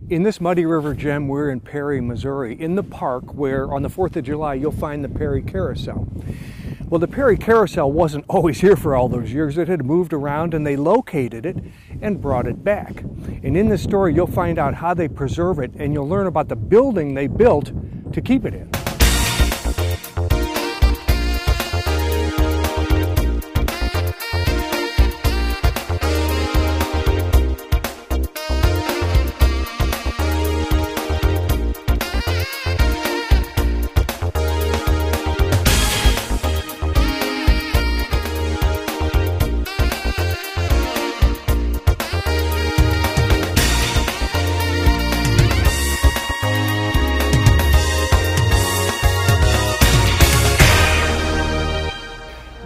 In this Muddy River gem, we're in Perry, Missouri, in the park where on the 4th of July you'll find the Perry Carousel. Well, the Perry Carousel wasn't always here for all those years. It had moved around and they located it and brought it back. And in this story you'll find out how they preserve it, and you'll learn about the building they built to keep it in.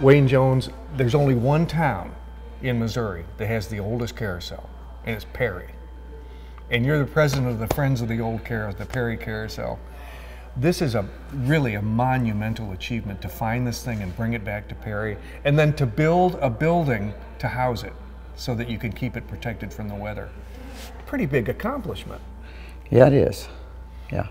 Wayne Jones, there's only one town in Missouri that has the oldest carousel, and it's Perry. And you're the president of the Friends of the Old Carousel, the Perry Carousel. This is really a monumental achievement to find this thing and bring it back to Perry, and then to build a building to house it so that you can keep it protected from the weather. Pretty big accomplishment. Yeah, it is. Yeah.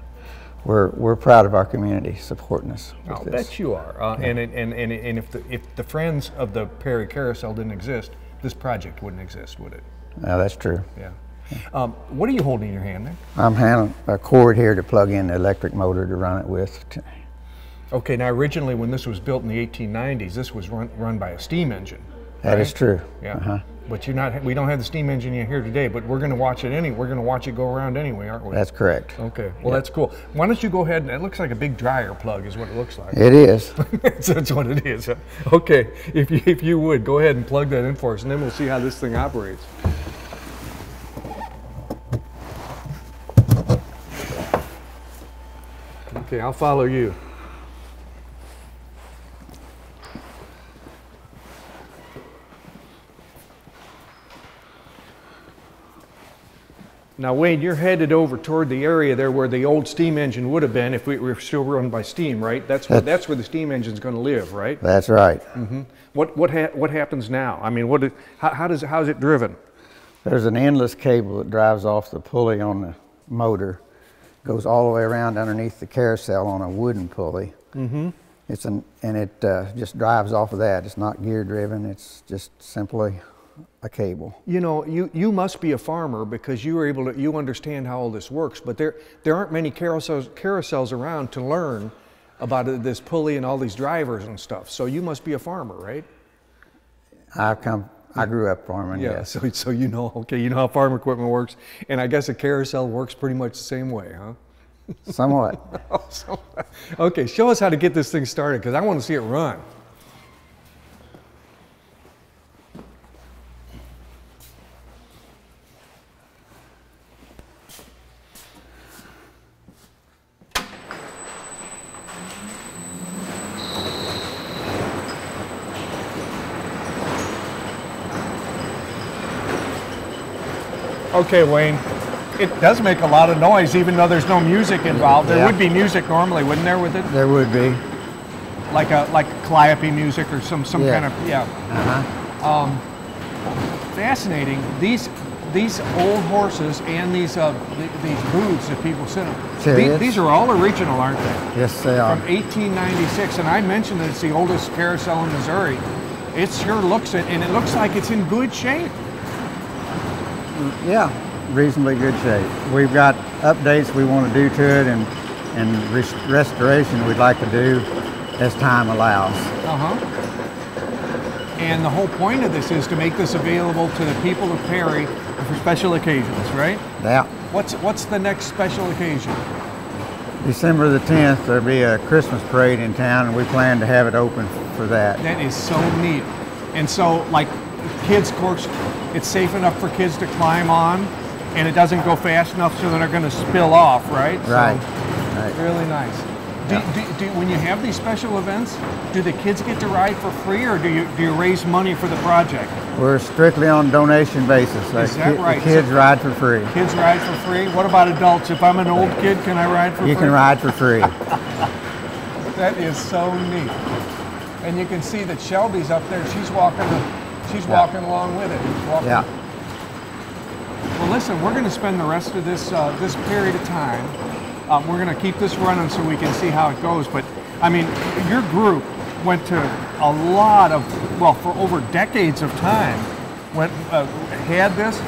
We're proud of our community supporting us with I'll this. bet you are. Yeah. And if the Friends of the Perry Carousel didn't exist, this project wouldn't exist, would it? No, that's true. Yeah. What are you holding in your hand there? I'm handling a cord here to plug in the electric motor to run it with. Okay, now originally when this was built in the 1890s, this was run by a steam engine. That is true. Yeah. But we don't have the steam engine here today, but we're going to watch it we're going to watch it go around anyway, aren't we? That's correct. Okay. Well, that's cool. Why don't you go ahead, and it looks like a big dryer plug is what it looks like. It is. That's what it is. Okay. If you would, go ahead and plug that in for us, and then we'll see how this thing operates. Okay, I'll follow you. Now, Wayne, you're headed over toward the area there where the old steam engine would have been if we were still run by steam, right? That's where the steam engine's going to live, right? That's right. Mm-hmm. What happens now? I mean, how's it driven? There's an endless cable that drives off the pulley on the motor, goes all the way around underneath the carousel on a wooden pulley. Mm-hmm. It just drives off of that. It's not gear driven. It's just simply a cable. You know, you must be a farmer because you understand how all this works, but there aren't many carousels around to learn about this pulley and all these drivers and stuff. So you must be a farmer, right? I grew up farming. Yeah, yes. so you know how farm equipment works, and I guess a carousel works pretty much the same way, huh? Somewhat. Okay, show us how to get this thing started because I want to see it run. Okay, Wayne, it does make a lot of noise even though there's no music involved. There would be music normally, wouldn't there, with it? There would be. Like calliope music or some kind of, fascinating. These old horses and these booths that people sit on, these are all original, aren't they? Yes, they are. From 1896, and I mentioned that it's the oldest carousel in Missouri. It sure looks it, and it looks like it's in good shape. Yeah, reasonably good shape. We've got updates we want to do to it and restoration we'd like to do as time allows. And the whole point of this is to make this available to the people of Perry for special occasions, right? Yeah. What's the next special occasion? December the 10th, there'll be a Christmas parade in town, and we plan to have it open for that. That is so neat. And so, like, kids, of course, it's safe enough for kids to climb on, and it doesn't go fast enough so they're going to spill off, right? Right. So, really nice. When you have these special events, do the kids get to ride for free, or do you raise money for the project? We're strictly on donation basis. Is that right? The kids ride for free. Kids ride for free? What about adults? If I'm an old kid, can I ride for free? You can ride for free. That is so neat. And you can see that Shelby's up there. She's walking along with it. Well, listen, we're going to spend the rest of this this period of time. We're going to keep this running so we can see how it goes. But I mean, your group went to a lot of, well, for over decades of time, had this,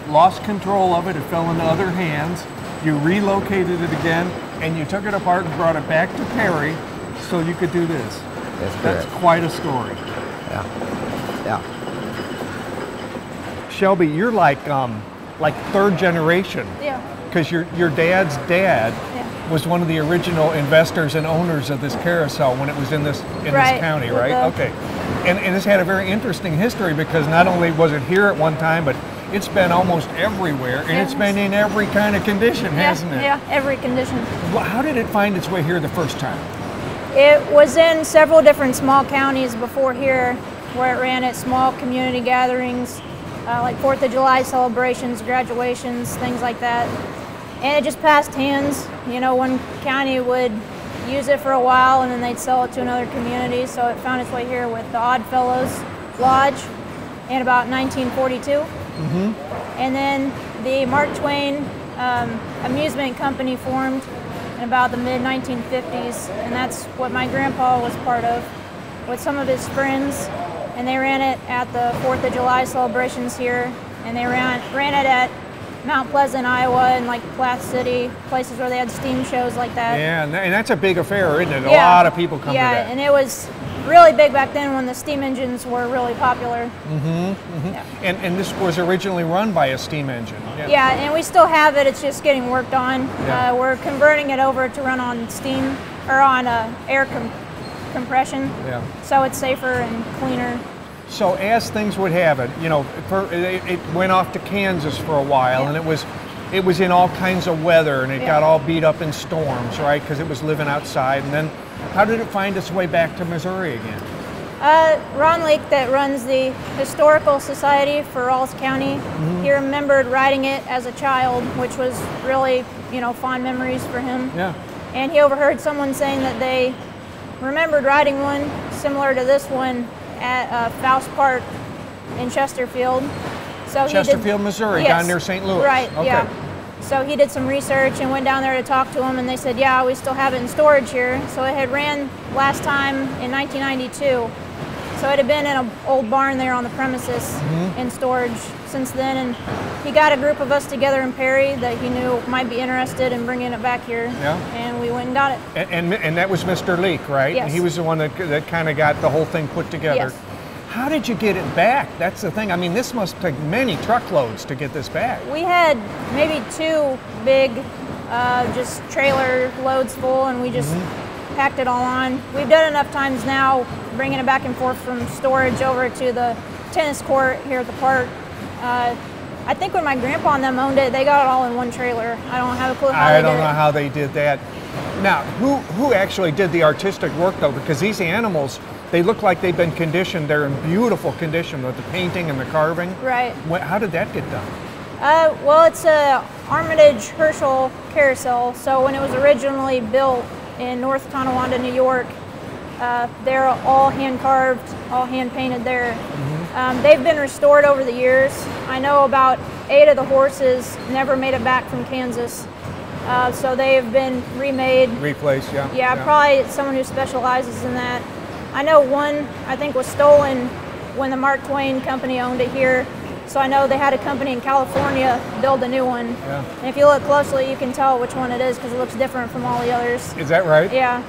lost control of it, it fell into other hands. You relocated it again, and you took it apart and brought it back to Perry so you could do this. That's quite a story. Yeah. Yeah. Shelby, you're like third generation. Yeah. Because your dad's dad was one of the original investors and owners of this carousel when it was in this county, right? Okay. And it's had a very interesting history because not only was it here at one time, but it's been almost everywhere, and it's been in every kind of condition, hasn't it? Yeah, every condition. Well, how did it find its way here the first time? It was in several different small counties before here, where it ran at small community gatherings, like 4th of July celebrations, graduations, things like that. And it just passed hands. You know, one county would use it for a while and then they'd sell it to another community. So it found its way here with the Oddfellows Lodge in about 1942. Mm-hmm. And then the Mark Twain amusement company formed in about the mid-1950s. And that's what my grandpa was part of with some of his friends. And they ran it at the 4th of July celebrations here. And they ran it at Mount Pleasant, Iowa, and like Plath City, places where they had steam shows like that. Yeah, and that's a big affair, isn't it? A lot of people come to that. Yeah, and it was really big back then when the steam engines were really popular. Mm-hmm, mm-hmm. Yeah. And this was originally run by a steam engine. Yeah, and we still have it. It's just getting worked on. Yeah. We're converting it over to run on steam or on air compression. Yeah. So it's safer and cleaner. So as things would have it, you know, it went off to Kansas for a while, and it was in all kinds of weather, and it got all beat up in storms, right? Because it was living outside. And then, how did it find its way back to Missouri again? Ron Leake, that runs the Historical Society for Rawls County, he remembered riding it as a child, which was really, you know, fond memories for him. Yeah. And he overheard someone saying that they remembered riding one similar to this one at Faust Park in Chesterfield. So Chesterfield, Missouri, down near St. Louis. Right, yeah. So he did some research and went down there to talk to them, and they said, yeah, we still have it in storage here. So it had ran last time in 1992. So it had been in an old barn there on the premises in storage since then. And he got a group of us together in Perry that he knew might be interested in bringing it back here. Yeah. And we went and got it. And that was Mr. Leake, right? Yes. He was the one that kind of got the whole thing put together. Yes. How did you get it back? That's the thing. I mean, this must take many truckloads to get this back. We had maybe 2 big just trailer loads full, and we just packed it all on. We've done enough times now bringing it back and forth from storage over to the tennis court here at the park. I think when my grandpa and them owned it, they got it all in one trailer. I don't have a clue how they did it. I don't know how they did that. Now, who actually did the artistic work, though? Because these animals, they look like they've been conditioned. They're in beautiful condition with the painting and the carving. Right. How did that get done? Well, it's a Armitage Herschel carousel. So when it was originally built in North Tonawanda, New York, they're all hand carved, all hand painted there. They've been restored over the years. I know about 8 of the horses never made it back from Kansas. So they have been remade. Replaced, yeah. Yeah, probably someone who specializes in that. I know one, I think, was stolen when the Mark Twain company owned it here. So I know they had a company in California build a new one. Yeah. And if you look closely, you can tell which one it is because it looks different from all the others. Is that right? Yeah.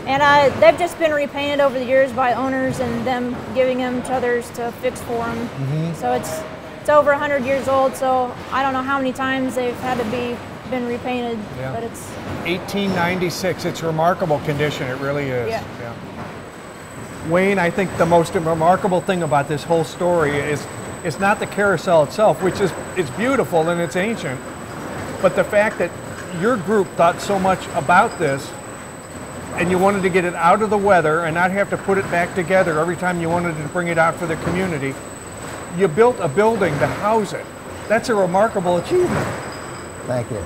And they've just been repainted over the years by owners and them giving them to others to fix for them. So it's over 100 years old, so I don't know how many times they've had to been repainted, but it's 1896. It's remarkable condition. It really is. Yeah. Wayne, I think the most remarkable thing about this whole story is it's not the carousel itself, which is it's beautiful and it's ancient, but the fact that your group thought so much about this and you wanted to get it out of the weather and not have to put it back together every time you wanted to bring it out for the community. You built a building to house it. That's a remarkable achievement. Thank you.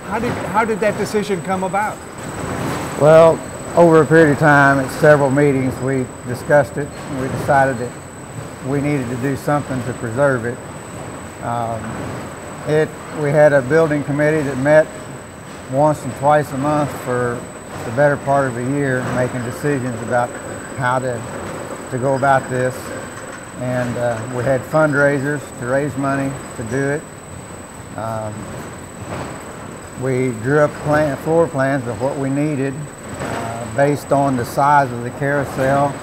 How did that decision come about? Well, over a period of time, at several meetings, we discussed it, and we decided that we needed to do something to preserve it. We had a building committee that met once and twice a month for the better part of a year, making decisions about how to go about this. And we had fundraisers to raise money to do it. We drew up floor plans of what we needed based on the size of the carousel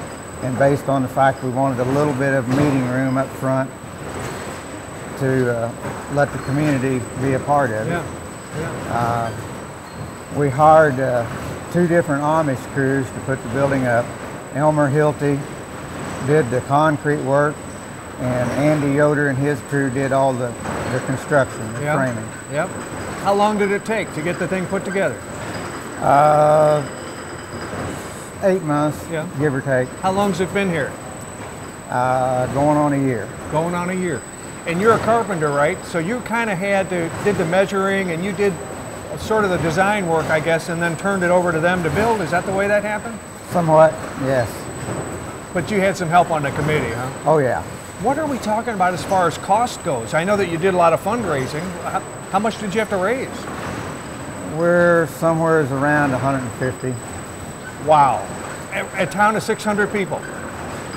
and based on the fact we wanted a little bit of meeting room up front to let the community be a part of it. Yeah. Yeah. We hired 2 different Amish crews to put the building up. Elmer Hilty did the concrete work, and Andy Yoder and his crew did all the construction, the framing. Yep. How long did it take to get the thing put together? 8 months, give or take. How long's it been here? Going on a year. Going on a year. And you're a carpenter, right? So you kind of did the measuring, and you did sort of the design work, I guess, and then turned it over to them to build. Is that the way that happened? Somewhat, yes. But you had some help on the committee, huh? Oh, yeah. What are we talking about as far as cost goes? I know that you did a lot of fundraising. How much did you have to raise? We're somewhere around 150. Wow. A town of 600 people.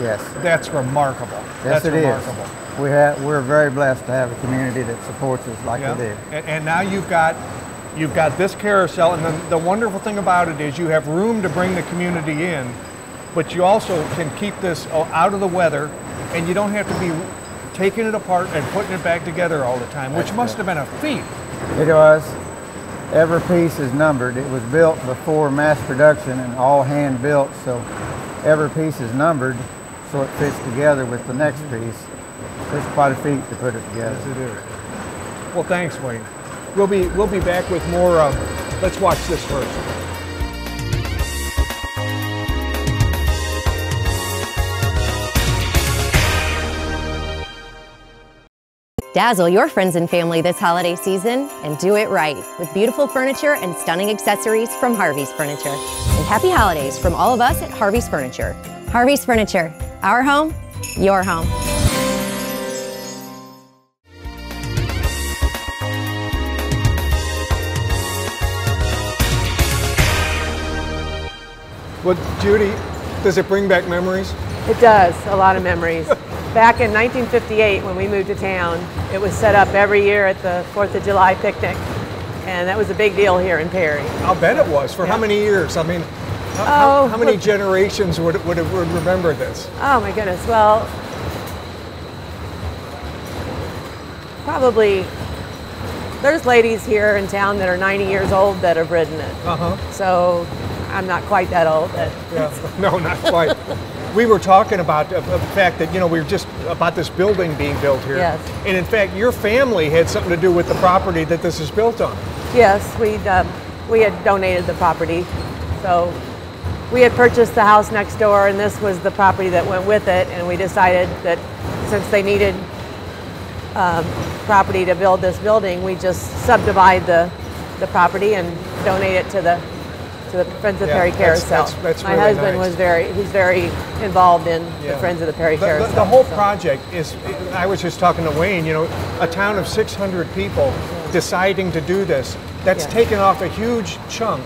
Yes. That's remarkable. Yes, That's it remarkable. is. We're very blessed to have a community that supports us like they do. And now you've got this carousel, and the wonderful thing about it is you have room to bring the community in, but you also can keep this out of the weather, and you don't have to be taking it apart and putting it back together all the time, which must have been a feat. It was. Every piece is numbered. It was built before mass production and all hand built, so every piece is numbered so it fits together with the next piece. So it's quite a feat to put it together. Yes, it is. Well, thanks, Wayne. We'll be back with more. Let's watch this first. Dazzle your friends and family this holiday season and do it right with beautiful furniture and stunning accessories from Harvey's Furniture. And happy holidays from all of us at Harvey's Furniture. Harvey's Furniture, our home, your home. Well, Judy, does it bring back memories? It does, a lot of memories. Back in 1958, when we moved to town, it was set up every year at the 4th of July picnic, and that was a big deal here in Perry. I'll bet it was. For how many years? I mean, how many generations would remember this? Oh my goodness, well, probably, there's ladies here in town that are 90 years old that have ridden it. So I'm not quite that old. No, not quite. We were talking about the fact that, we were just about this building being built here. Yes. And in fact, your family had something to do with the property that this is built on. Yes, we had donated the property. So we had purchased the house next door, and this was the property that went with it. And we decided that since they needed property to build this building, we just subdivide the property and donate it to the Friends of Perry Carousel. That's My really husband nice. he's very involved in the Friends of the Perry Carousel. The whole project is, I was just talking to Wayne, a town of 600 people deciding to do this. That's taken off a huge chunk,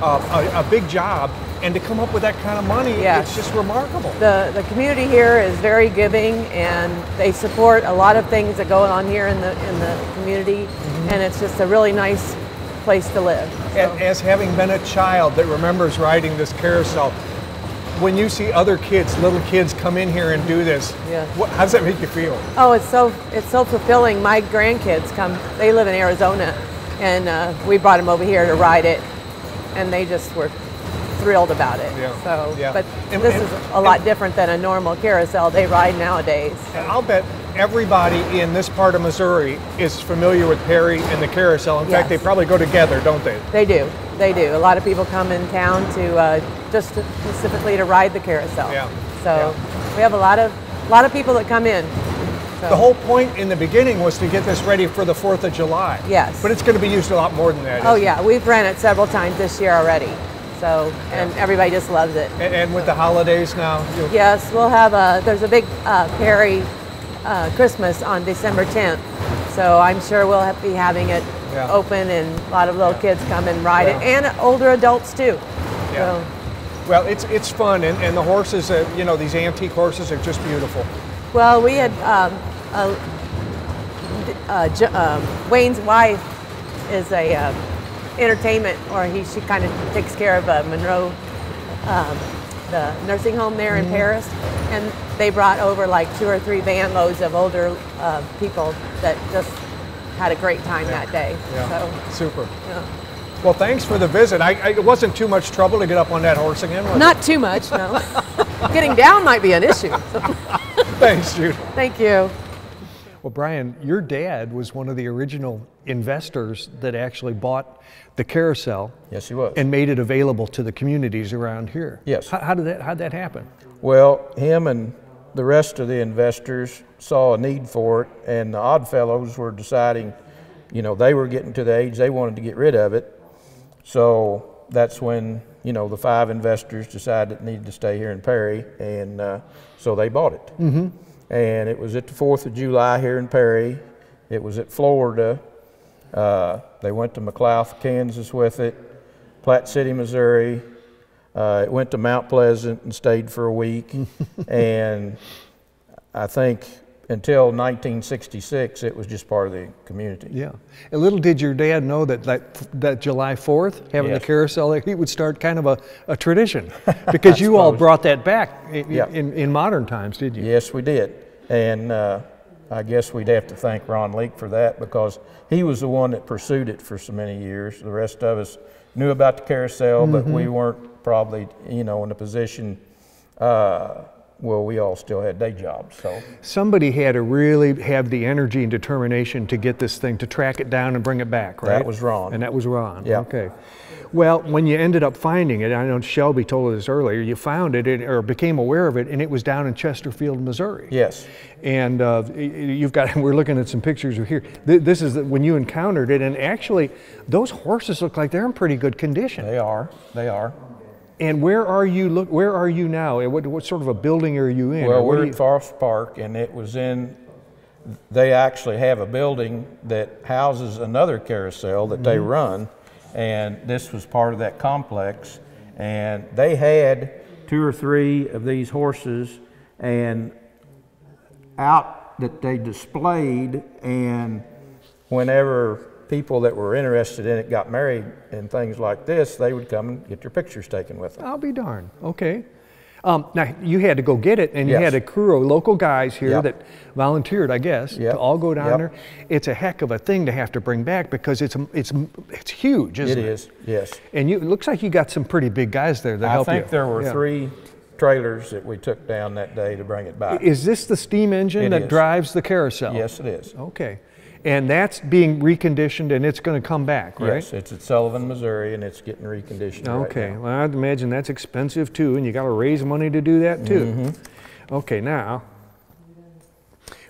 a big job, and to come up with that kind of money, it's just remarkable. The community here is very giving, and they support a lot of things that go on here in the community, and it's just a really nice place to live. So. As having been a child that remembers riding this carousel, when you see other kids, little kids come in here and do this, how does that make you feel? Oh, it's so fulfilling. My grandkids they live in Arizona, and we brought them over here to ride it, and they just were thrilled about it. But this is a lot different than a normal carousel they ride nowadays. And I'll bet everybody in this part of Missouri is familiar with Perry and the carousel. In fact, they probably go together, don't they? They do. They do. A lot of people come in town to specifically to ride the carousel. We have a lot of people that come in. So. The whole point in the beginning was to get this ready for the 4th of July. Yes. But it's going to be used a lot more than that. Oh yeah, we've ran it several times this year already. So, and everybody just loves it. And with the holidays now? Yes, we'll have there's a big Perry Christmas on December 10th. So I'm sure we'll be having it open, and a lot of little kids come and ride it, and older adults too. Yeah. So. Well, it's fun, and the horses, you know, these antique horses are just beautiful. Well, we had Wayne's wife is a entertainment, or she kind of takes care of Monroe, the nursing home there in Paris, and they brought over like 2 or 3 van loads of older people that just had a great time that day. Yeah. So, super. Yeah. Well, thanks for the visit. It wasn't too much trouble to get up on that horse again, was Not too much, no. Getting down might be an issue. Thanks, Jude. Thank you. Well, Brian, your dad was one of the original investors that actually bought the carousel. Yes, he was. And made it available to the communities around here. Yes. How'd that happen? Well, him and the rest of the investors saw a need for it, and the Oddfellows were deciding, you know, they were getting to the age they wanted to get rid of it. So that's when, you know, the 5 investors decided it needed to stay here in Perry, and so they bought it. Mm-hmm. And it was at the 4th of July here in Perry. It was at Florida. They went to McLouth, Kansas with it, Platte City, Missouri. It went to Mount Pleasant and stayed for a week. And I think until 1966, it was just part of the community. Yeah. And little did your dad know that July 4th, having the carousel there, he would start kind of a tradition. Because you all brought that back in modern times, did you? Yes, we did. And I guess we'd have to thank Ron Leake for that, because he was the one that pursued it for so many years. The rest of us knew about the carousel, but we weren't probably, you know, in a position well, we all still had day jobs, so. Somebody had to really have the energy and determination to get this thing, to track it down and bring it back, right? That was Ron. And that was Ron, yeah. Okay. Well, when you ended up finding it, I know Shelby told us earlier, you found it, or became aware of it, and it was down in Chesterfield, Missouri. Yes. And you've got, we're looking at some pictures here. This is when you encountered it, and actually, those horses look like they're in pretty good condition. They are, they are. And where are you? Where are you now? What sort of a building are you in? Well, we're at Forest Park, and it was in. They actually have a building that houses another carousel that they run, and this was part of that complex. And they had 2 or 3 of these horses, and out that they displayed. And whenever people that were interested in it got married and things like this, they would come and get their pictures taken with them. I'll be darned. Okay. Now, you had to go get it, and you had a crew of local guys here that volunteered, I guess, to all go down there. It's a heck of a thing to have to bring back, because it's huge, isn't it? It is, yes. And it looks like you got some pretty big guys there that help you. I think there were 3 trailers that we took down that day to bring it back. Is this the steam engine that drives the carousel? Yes, it is. Okay. And that's being reconditioned, and it's going to come back, right? Yes, it's at Sullivan, Missouri, and it's getting reconditioned okay. right now. Well, I'd imagine that's expensive too, and you got to raise money to do that too. Okay, now,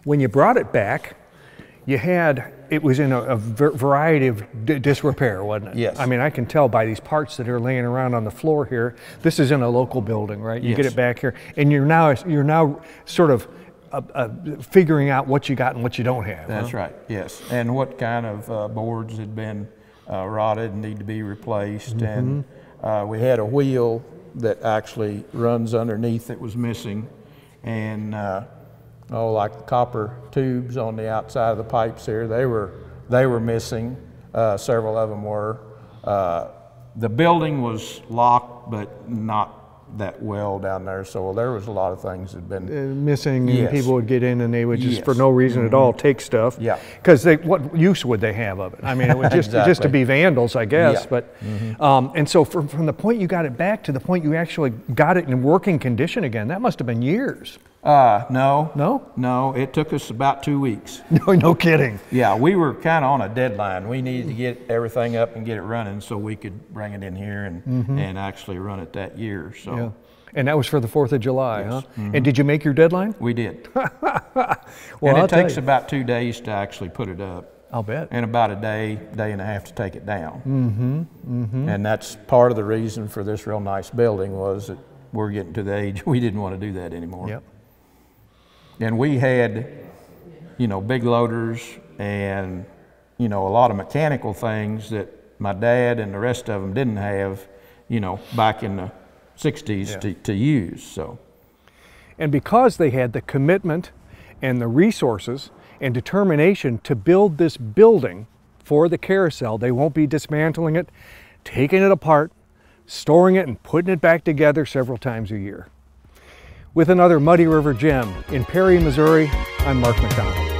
when you brought it back, it was in a variety of disrepair, wasn't it? Yes. I mean, I can tell by these parts that are laying around on the floor here. This is in a local building, right? You get it back here, and you're now sort of figuring out what you got and what you don't have. That's right, yes. And what kind of boards had been rotted and need to be replaced. And we had a wheel that actually runs underneath that was missing. And like the copper tubes on the outside of the pipes here, they were missing. Several of them were. The building was locked, but not that well down there, so there was a lot of things that had been missing, and people would get in and they would just for no reason at all take stuff. Yeah. Because what use would they have of it? I mean, it was just to be vandals, I guess. But and so from the point you got it back to the point you actually got it in working condition again, that must have been years. No, it took us about 2 weeks. No kidding. Yeah, we were kind of on a deadline. We needed to get everything up and get it running so we could bring it in here and actually run it that year. So. Yeah. And that was for the 4th of July, huh? And did you make your deadline? We did. Well, and it takes about 2 days to actually put it up. I'll bet. And about a day and a half to take it down. And that's part of the reason for this real nice building, was that we're getting to the age we didn't want to do that anymore. Yep. And we had, you know, big loaders and, you know, a lot of mechanical things that my dad and the rest of them didn't have, you know, back in the 60s to use. So. And because they had the commitment and the resources and determination to build this building for the carousel, they won't be dismantling it, taking it apart, storing it and putting it back together several times a year. With another Muddy River gem in Perry, Missouri, I'm Mark McDonald.